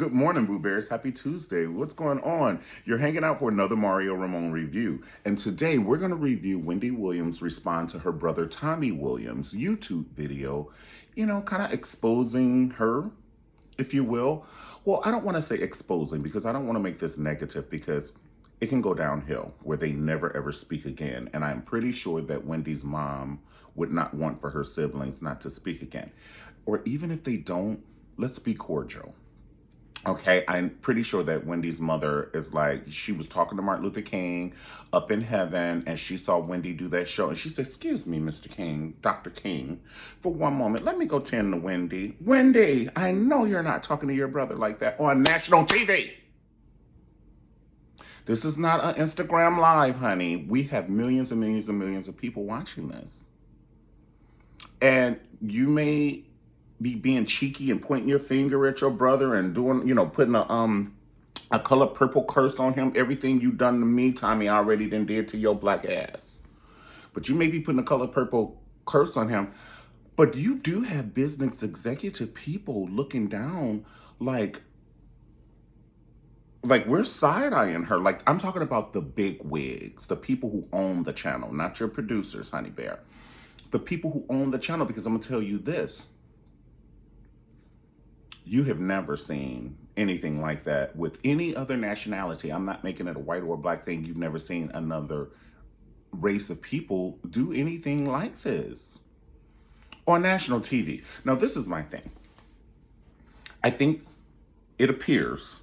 Good morning, Boo Bears. Happy Tuesday. What's going on? You're hanging out for another Mario Ramon review. And today we're going to review Wendy Williams respond to her brother Tommy Williams' YouTube video, kind of exposing her, if you will. Well, I don't want to say exposing because I don't want to make this negative because it can go downhill where they never ever speak again. And I'm pretty sure that Wendy's mom would not want for her siblings not to speak again. Or even if they don't, let's be cordial. Okay, I'm pretty sure that Wendy's mother is like, she was talking to Martin Luther King up in heaven, and she saw Wendy do that show. And she said, "Excuse me, Mr. King, Dr. King, for one moment, let me go tend to Wendy. Wendy, I know you're not talking to your brother like that on national TV. This is not an Instagram Live, honey. We have millions and millions and millions of people watching this. And you may be being cheeky and pointing your finger at your brother and doing, putting a color purple curse on him. Everything you done to me, Tommy already done did to your black ass. But you may be putting a color purple curse on him. But you do have business executive people looking down like we're side-eyeing her. Like, I'm talking about the big wigs, the people who own the channel, not your producers, honey bear. The people who own the channel, because I'm gonna tell you this. You have never seen anything like that with any other nationality. I'm not making it a white or a black thing. You've never seen another race of people do anything like this on national TV. Now, this is my thing. I think it appears,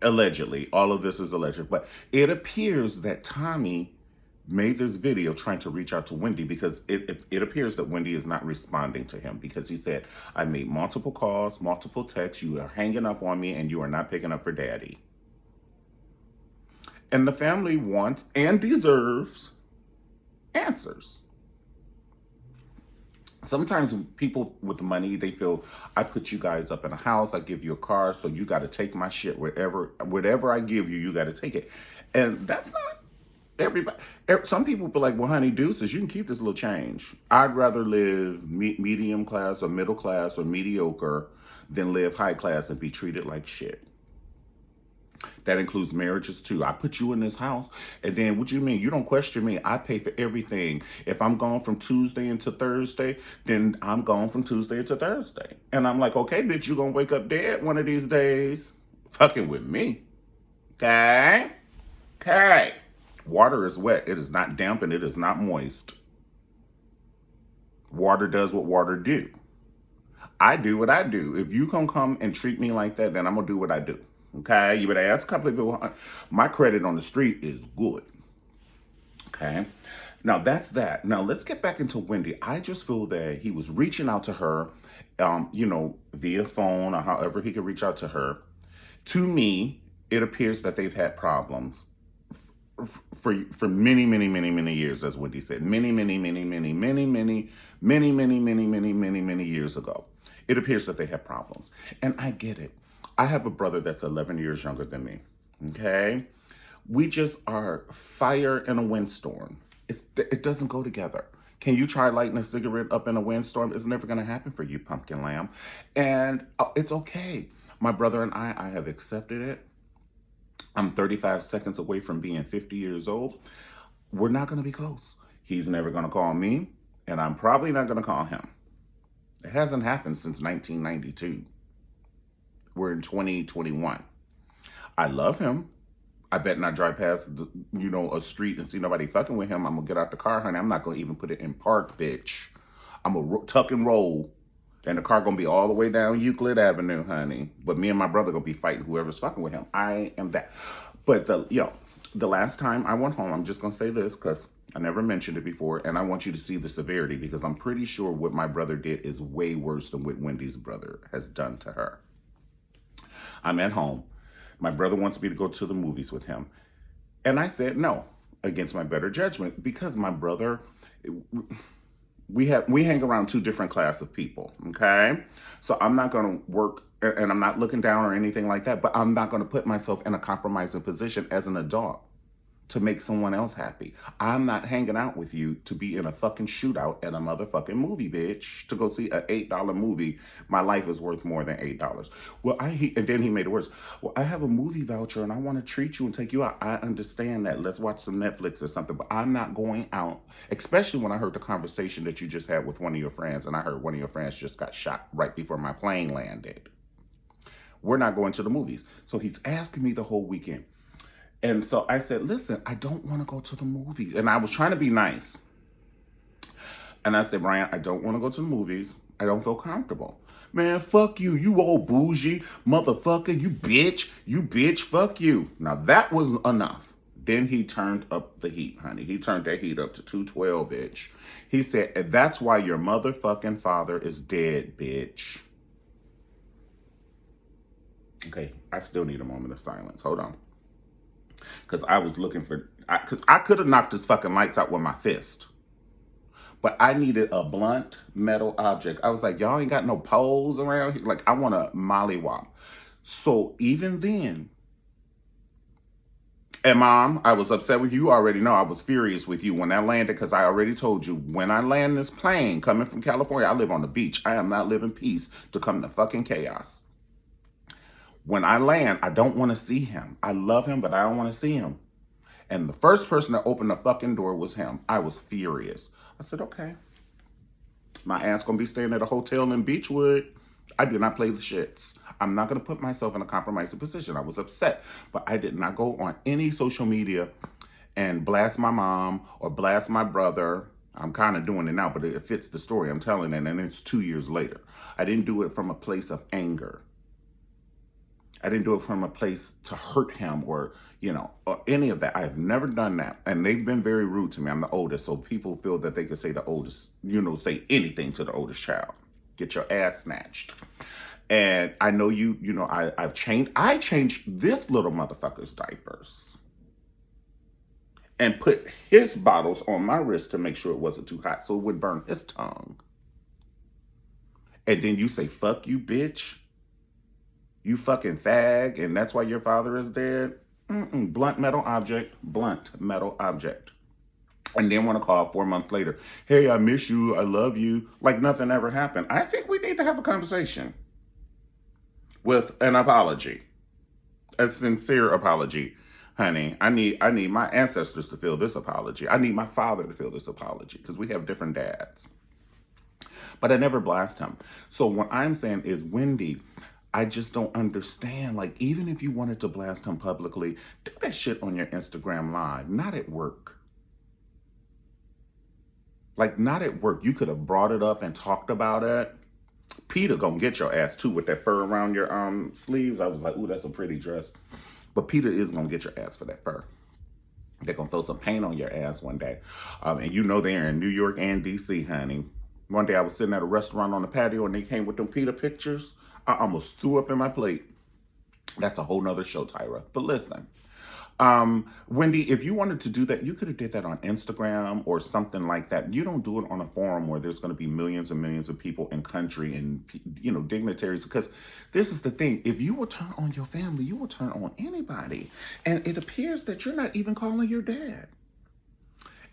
allegedly, all of this is alleged, but it appears that Tommy made this video trying to reach out to Wendy because it appears that Wendy is not responding to him because he said, "I made multiple calls, multiple texts. You are hanging up on me and you are not picking up for daddy." And the family wants and deserves answers. Sometimes people with money, they feel, "I put you guys up in a house, I give you a car, so you got to take my shit. Whatever I give you, you got to take it." And that's not everybody. Some people be like, "Well, honey, deuces, you can keep this little change. I'd rather live medium class or middle class or mediocre than live high class and be treated like shit." That includes marriages too. I put you in this house, and then what you mean? You don't question me. I pay for everything. If I'm gone from Tuesday into Thursday, then I'm gone from Tuesday into Thursday. And I'm like, "Okay, bitch, you gonna wake up dead one of these days. Fucking with me. Okay? Okay." Water is wet. It is not damp and it is not moist. Water does what water do. I do what I do. If you gonna come and treat me like that, then I'm gonna do what I do. Okay? You better ask a couple of people. My credit on the street is good. Okay? Now that's that. Now let's get back into Wendy. I just feel that he was reaching out to her, via phone or however he could reach out to her. To me, it appears that they've had problems for many, many, many, many years, as Wendy said. Many, many, many, many, many, many, many, many, many, many, many, many years ago. It appears that they have problems. And I get it. I have a brother that's 11 years younger than me. Okay? We just are fire in a windstorm. It doesn't go together. Can you try lighting a cigarette up in a windstorm? It's never going to happen for you, pumpkin lamb. And it's okay. My brother and I have accepted it. I'm 35 seconds away from being 50 years old. We're not going to be close. He's never going to call me, and I'm probably not going to call him. It hasn't happened since 1992. We're in 2021. I love him. I bet not drive past a street and see nobody fucking with him. I'm going to get out the car, honey. I'm not going to even put it in park, bitch. I'm going to tuck and roll. And the car gonna be all the way down Euclid Avenue, honey. But me and my brother gonna be fighting whoever's fucking with him. I am that. But the last time I went home, I'm just gonna say this because I never mentioned it before, and I want you to see the severity because I'm pretty sure what my brother did is way worse than what Wendy's brother has done to her. I'm at home. My brother wants me to go to the movies with him. And I said no, against my better judgment, because my brother, we hang around two different class of people, okay? So I'm not going to work, and I'm not looking down or anything like that, but I'm not going to put myself in a compromising position as an adult to make someone else happy. I'm not hanging out with you to be in a fucking shootout at a motherfucking movie, bitch. To go see an $8 movie. My life is worth more than $8. Well, and then he made it worse. Well, I have a movie voucher and I want to treat you and take you out. I understand that. Let's watch some Netflix or something. But I'm not going out, especially when I heard the conversation that you just had with one of your friends, and I heard one of your friends just got shot right before my plane landed. We're not going to the movies. So he's asking me the whole weekend. And so I said, listen, I don't want to go to the movies. And I was trying to be nice. And I said, Brian, I don't want to go to the movies. I don't feel comfortable. Man, fuck you. You old bougie motherfucker. You bitch. Fuck you. Now that was enough. Then he turned up the heat, honey. He turned that heat up to 212, bitch. He said, and that's why your motherfucking father is dead, bitch. Okay, I still need a moment of silence. Hold on. Because I was looking for, because I could have knocked his fucking lights out with my fist. But I needed a blunt metal object. I was like, y'all ain't got no poles around here. Like, I want a mollywop. So even then, and Mom, I was upset with you. You already know I was furious with you when that landed, because I already told you, when I land this plane coming from California, I live on the beach. I am not living peace to come to fucking chaos. When I land, I don't want to see him. I love him, but I don't want to see him. And the first person that opened the fucking door was him. I was furious. I said, okay. My ass gonna be staying at a hotel in Beechwood. I did not play the shits. I'm not gonna put myself in a compromising position. I was upset, but I did not go on any social media and blast my mom or blast my brother. I'm kind of doing it now, but it fits the story I'm telling it, and it's 2 years later. I didn't do it from a place of anger. I didn't do it from a place to hurt him or any of that. I have never done that. And they've been very rude to me. I'm the oldest, so people feel that they can say the oldest, say anything to the oldest child. Get your ass snatched. And I know I changed this little motherfucker's diapers. And put his bottles on my wrist to make sure it wasn't too hot so it would burn his tongue. And then you say, fuck you, bitch. You fucking fag, and that's why your father is dead? Blunt metal object. And then want to call 4 months later, hey, I miss you, I love you, like nothing ever happened. I think we need to have a conversation with an apology, a sincere apology, honey. I need my ancestors to feel this apology. I need my father to feel this apology, because we have different dads. But I never blast him. So what I'm saying is, Wendy, I just don't understand. Like, even if you wanted to blast him publicly, do that shit on your Instagram Live, not at work. Like, not at work. You could have brought it up and talked about it. Peter gonna get your ass too with that fur around your sleeves. I was like, ooh, that's a pretty dress. But Peter is gonna get your ass for that fur. They're gonna throw some paint on your ass one day. And they're in New York and DC, honey. One day I was sitting at a restaurant on the patio and they came with them Peter pictures. I almost threw up in my plate. That's a whole nother show, Tyra. But listen, Wendy, if you wanted to do that, you could have did that on Instagram or something like that. You don't do it on a forum where there's going to be millions and millions of people in country and, dignitaries. Because this is the thing. If you will turn on your family, you will turn on anybody. And it appears that you're not even calling your dad.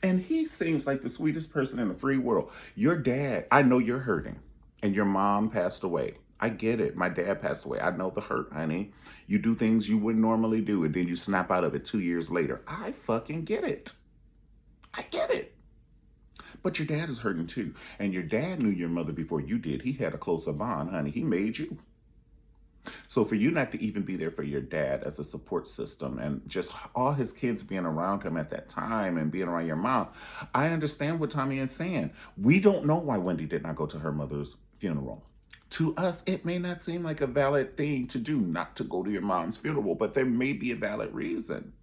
And he seems like the sweetest person in the free world. Your dad, I know you're hurting. And your mom passed away. I get it. My dad passed away. I know the hurt, honey. You do things you wouldn't normally do, and then you snap out of it 2 years later. I fucking get it. I get it. But your dad is hurting too. And your dad knew your mother before you did. He had a closer bond, honey. He made you. So for you not to even be there for your dad as a support system, and just all his kids being around him at that time and being around your mom, I understand what Tommy is saying. We don't know why Wendy did not go to her mother's funeral. To us, it may not seem like a valid thing to do, not to go to your mom's funeral, but there may be a valid reason.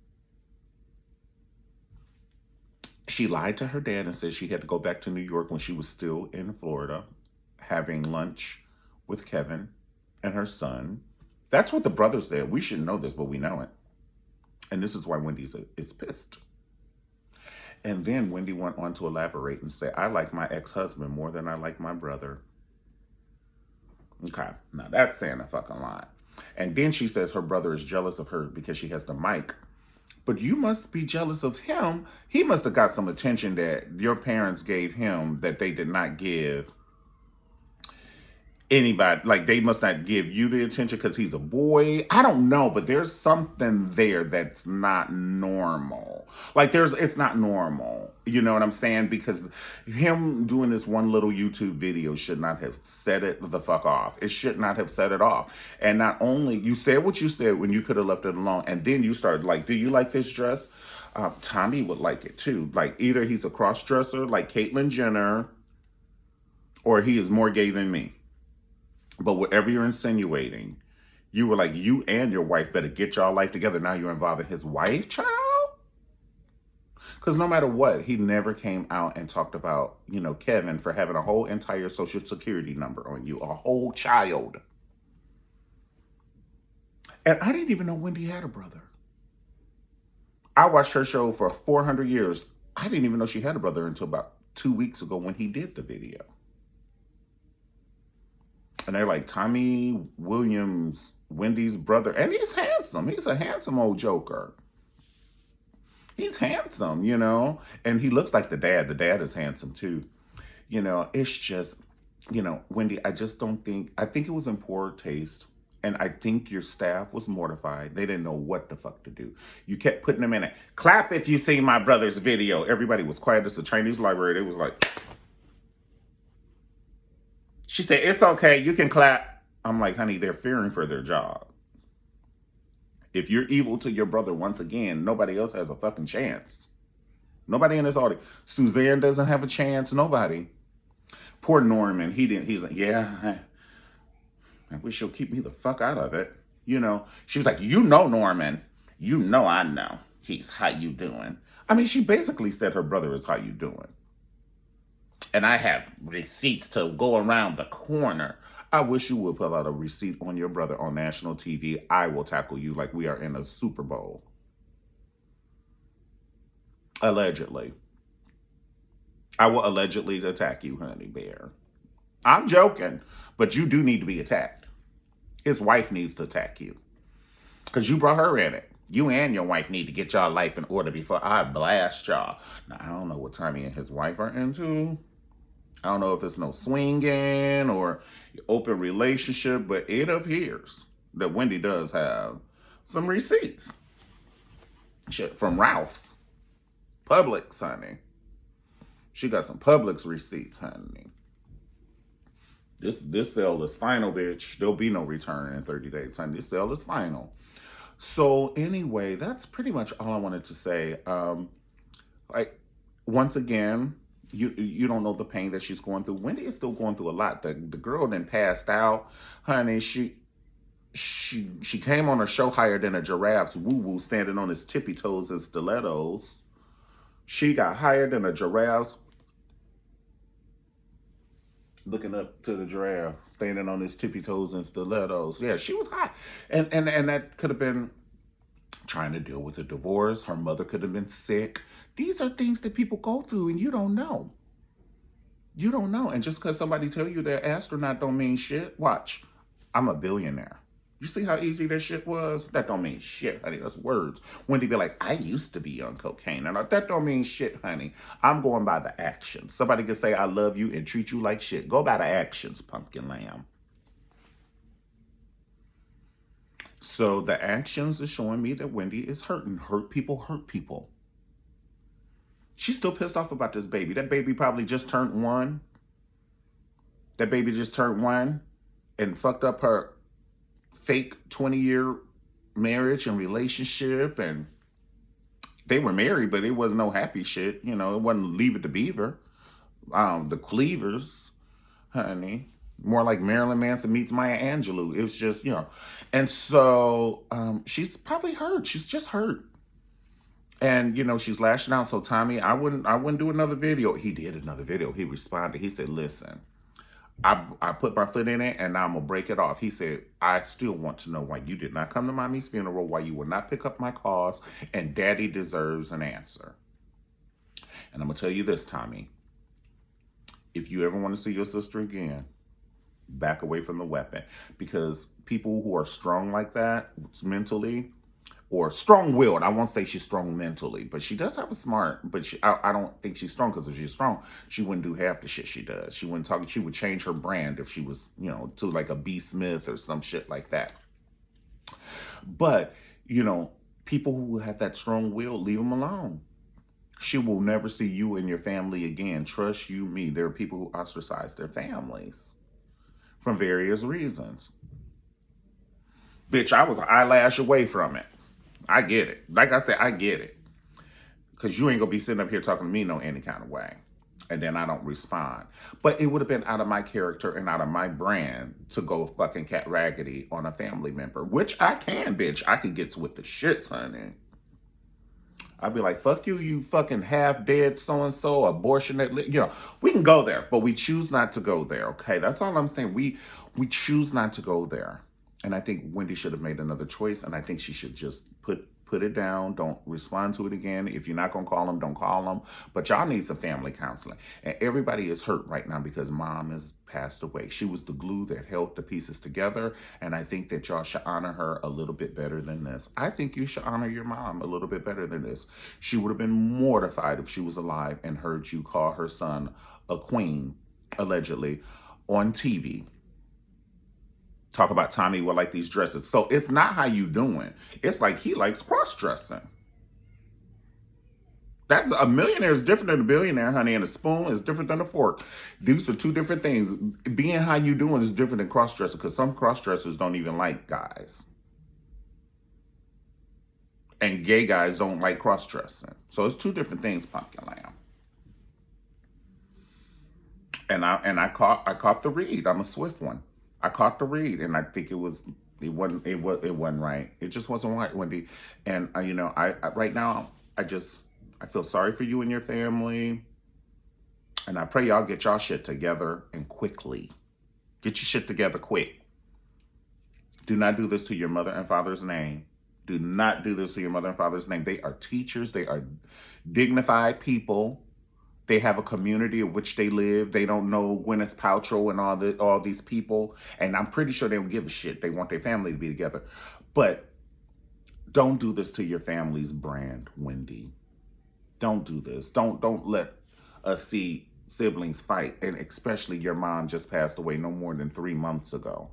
She lied to her dad and said she had to go back to New York when she was still in Florida, having lunch with Kevin and her son. That's what the brothers said. We shouldn't know this, but we know it. And this is why Wendy is pissed. And then Wendy went on to elaborate and say, I like my ex-husband more than I like my brother. Okay, now that's saying a fucking lot. And then she says her brother is jealous of her because she has the mic But you must be jealous of him. He must have got some attention that your parents gave him that they did not give anybody. Like, they must not give you the attention because he's a boy. I don't know, but there's something there that's not normal. Like, it's not normal. You know what I'm saying? Because him doing this one little YouTube video should not have set it the fuck off. It should not have set it off. And not only you said what you said when you could have left it alone, and then you started like, do you like this dress? Tommy would like it too. Like, either he's a cross dresser like Caitlyn Jenner, or he is more gay than me. But whatever you're insinuating, you were like, you and your wife better get y'all life together. Now you're involving his wife, child? Because no matter what, he never came out and talked about, Kevin for having a whole entire social security number on you, a whole child. And I didn't even know Wendy had a brother. I watched her show for 400 years. I didn't even know she had a brother until about 2 weeks ago when he did the video. And they're like, Tommy Williams, Wendy's brother. And he's handsome. He's a handsome old joker. He's handsome, And he looks like the dad. The dad is handsome, too. It's just, Wendy, I think it was in poor taste. And I think your staff was mortified. They didn't know what the fuck to do. You kept putting them in it. Clap if you see my brother's video. Everybody was quiet. It's a Chinese library. It was like... She said, it's okay, you can clap. I'm like, honey, they're fearing for their job. If you're evil to your brother once again, nobody else has a fucking chance. Nobody in this audience. Suzanne doesn't have a chance. Nobody. Poor Norman. He's like, yeah, I wish you'll keep me the fuck out of it. She was like, Norman. I know. He's how you doing. I mean, she basically said her brother is how you doing. And I have receipts to go around the corner. I wish you would pull out a receipt on your brother on national TV. I will tackle you like we are in a Super Bowl. Allegedly. I will allegedly attack you, honey bear. I'm joking, but you do need to be attacked. His wife needs to attack you. Because you brought her in it. You and your wife need to get y'all life in order before I blast y'all. Now, I don't know what Tommy and his wife are into. I don't know if it's no swinging or open relationship, but it appears that Wendy does have some receipts. Shit, from Ralph's. Publix, honey. She got some Publix receipts, honey. This sale is final, bitch. There'll be no return in 30 days, honey. This sale is final. So anyway, that's pretty much all I wanted to say. Once again, you don't know the pain that she's going through. Wendy is still going through a lot. The girl then passed out, honey. She came on her show higher than a giraffe's woo-woo, standing on his tippy toes and stilettos. She got higher than a giraffe's, looking up to the giraffe, standing on his tippy toes and stilettos. Yeah, she was high. And that could have been trying to deal with a divorce. Her mother could have been sick. These are things that people go through and you don't know. You don't know. And just because somebody tell you they're astronaut don't mean shit. Watch. I'm a billionaire. You see how easy that shit was? That don't mean shit, honey. That's words. Wendy be like, I used to be on cocaine. And that don't mean shit, honey. I'm going by the actions. Somebody can say I love you and treat you like shit. Go by the actions, pumpkin lamb. So the actions are showing me that Wendy is hurting. Hurt people. She's still pissed off about this baby. That baby probably just turned 1. That baby just turned 1 and fucked up her fake 20-year marriage and relationship. And they were married, but it wasn't no happy shit. It wasn't Leave It to Beaver. The Cleavers, honey. More like Marilyn Manson meets Maya Angelou. It was just, And so she's probably hurt. She's just hurt. And, she's lashing out. So Tommy, I wouldn't do another video. He did another video. He responded. He said, listen, I put my foot in it and now I'm going to break it off. He said, I still want to know why you did not come to mommy's funeral, why you would not pick up my calls, and daddy deserves an answer. And I'm going to tell you this, Tommy. If you ever want to see your sister again, back away from the weapon. Because people who are strong like that mentally, or strong-willed. I won't say she's strong mentally, but she does have a smart. But I don't think she's strong, because if she's strong, she wouldn't do half the shit she does. She wouldn't talk. She would change her brand if she was, to like a B. Smith or some shit like that. But people who have that strong will, leave them alone. She will never see you and your family again. Trust you me. There are people who ostracize their families from various reasons. Bitch, I was an eyelash away from it. I get it. Like I said, I get it. Because you ain't going to be sitting up here talking to me no any kind of way. And then I don't respond. But it would have been out of my character and out of my brand to go fucking cat raggedy on a family member. Which I can, bitch. I can get with the shits, honey. I'd be like, fuck you, you fucking half-dead so-and-so, abortion. We can go there. But we choose not to go there, okay? That's all I'm saying. We choose not to go there. And I think Wendy should have made another choice, and I think she should just put it down. Don't respond to it again. If you're not going to call them, don't call them. But y'all need some family counseling. And everybody is hurt right now because mom has passed away. She was the glue that held the pieces together, and I think that y'all should honor her a little bit better than this. I think you should honor your mom a little bit better than this. She would have been mortified if she was alive and heard you call her son a queen, allegedly, on TV. Talk about Tommy with like these dresses. So it's not how you doing. It's like he likes cross-dressing. That's a millionaire is different than a billionaire, honey, and a spoon is different than a fork. These are two different things. Being how you doing is different than cross-dressing, because some cross-dressers don't even like guys. And gay guys don't like cross-dressing. So it's two different things, Pumpkin Lamb. And I caught the read. I'm a swift one. I caught the read, and I think it wasn't right. It just wasn't right, Wendy. And I right now I feel sorry for you and your family, and I pray y'all get y'all shit together and quickly. Get your shit together quick. Do not do this to your mother and father's name. Do not do this to your mother and father's name. They are teachers. They are dignified people. They have a community of which they live. They don't know Gwyneth Paltrow and all these people. And I'm pretty sure they don't give a shit. They want their family to be together. But don't do this to your family's brand, Wendy. Don't do this. Don't let us see siblings fight. And especially your mom just passed away no more than 3 months ago.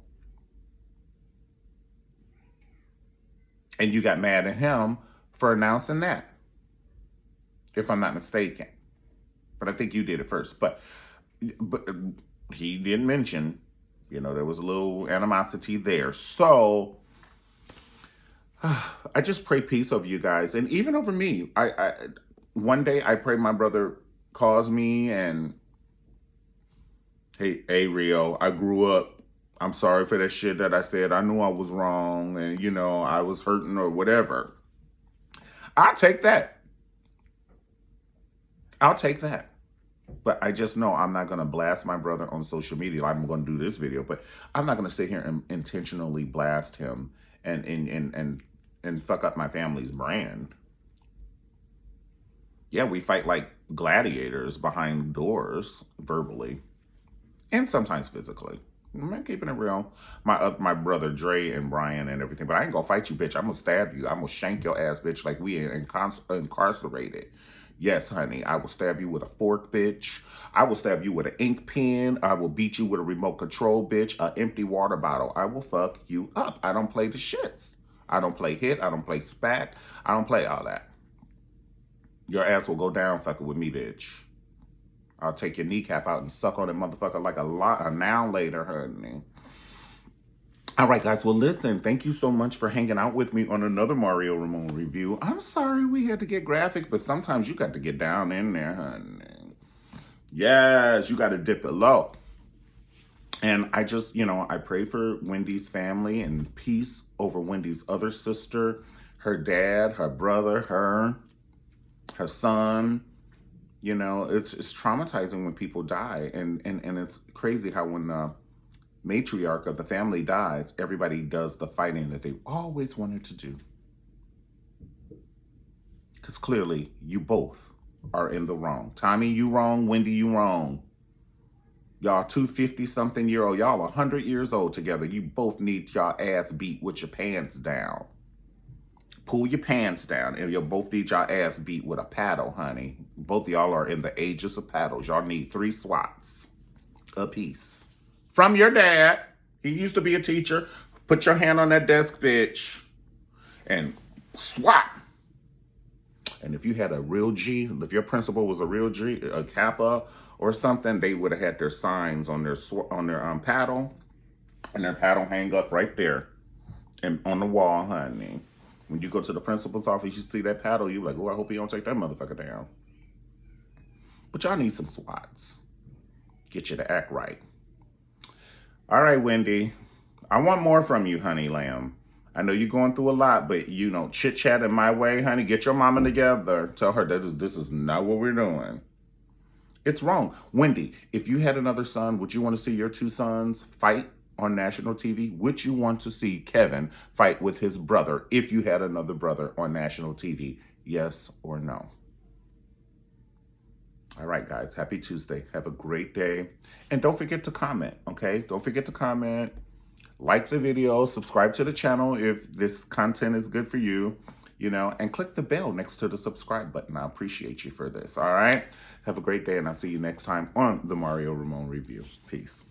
And you got mad at him for announcing that, if I'm not mistaken. But I think you did it first. But he did mention, there was a little animosity there. So I just pray peace over you guys. And even over me. I one day I pray my brother calls me and, hey, Rio, I grew up. I'm sorry for that shit that I said. I knew I was wrong and, I was hurting or whatever. I'll take that. But I just know I'm not going to blast my brother on social media. I'm going to do this video, but I'm not going to sit here and intentionally blast him and fuck up my family's brand. Yeah, we fight like gladiators behind doors, verbally, and sometimes physically. I'm keeping it real. My brother Dre and Brian and everything, but I ain't gonna fight you, bitch. I'm gonna stab you. I'm gonna shank your ass, bitch, like we incarcerated. Yes, honey, I will stab you with a fork, bitch. I will stab you with an ink pen. I will beat you with a remote control, bitch. An empty water bottle. I will fuck you up. I don't play the shits. I don't play hit. I don't play SPAC. I don't play all that. Your ass will go down fucking with me, bitch. I'll take your kneecap out and suck on that motherfucker like a now later, honey. All right, guys. Well, listen, thank you so much for hanging out with me on another Mario Ramon review. I'm sorry we had to get graphic, but sometimes you got to get down in there, honey. Yes, you got to dip it low. And I just, I pray for Wendy's family and peace over Wendy's other sister, her dad, her brother, her son. It's traumatizing when people die. And it's crazy how when matriarch of the family dies, everybody does the fighting that they always wanted to do. Because clearly, you both are in the wrong. Tommy, you wrong. Wendy, you wrong. Y'all 250-something-year-old. Y'all 100 years old together. You both need y'all ass beat with your pants down. Pull your pants down, and you'll both need y'all ass beat with a paddle, honey. Both of y'all are in the ages of paddles. Y'all need 3 swats apiece. From your dad. He used to be a teacher. Put your hand on that desk, bitch, and swat. And if you had a real G, if your principal was a real G, a Kappa or something, they would have had their signs on their paddle, and their paddle hang up right there and on the wall, honey. When you go to the principal's office, you see that paddle, you're like, oh, I hope he don't take that motherfucker down. But y'all need some swats. Get you to act right. All right, Wendy. I want more from you, honey lamb. I know you're going through a lot, but you know, chit chat in my way, honey. Get your mama together. Tell her that this is not what we're doing. It's wrong. Wendy, if you had another son, would you want to see your 2 sons fight on national TV? Would you want to see Kevin fight with his brother if you had another brother on national TV? Yes or no? All right, guys. Happy Tuesday. Have a great day. And don't forget to comment, okay? Don't forget to comment. Like the video, subscribe to the channel if this content is good for you, you know, and click the bell next to the subscribe button. I appreciate you for this, all right? Have a great day, and I'll see you next time on the Mario Ramon Review. Peace.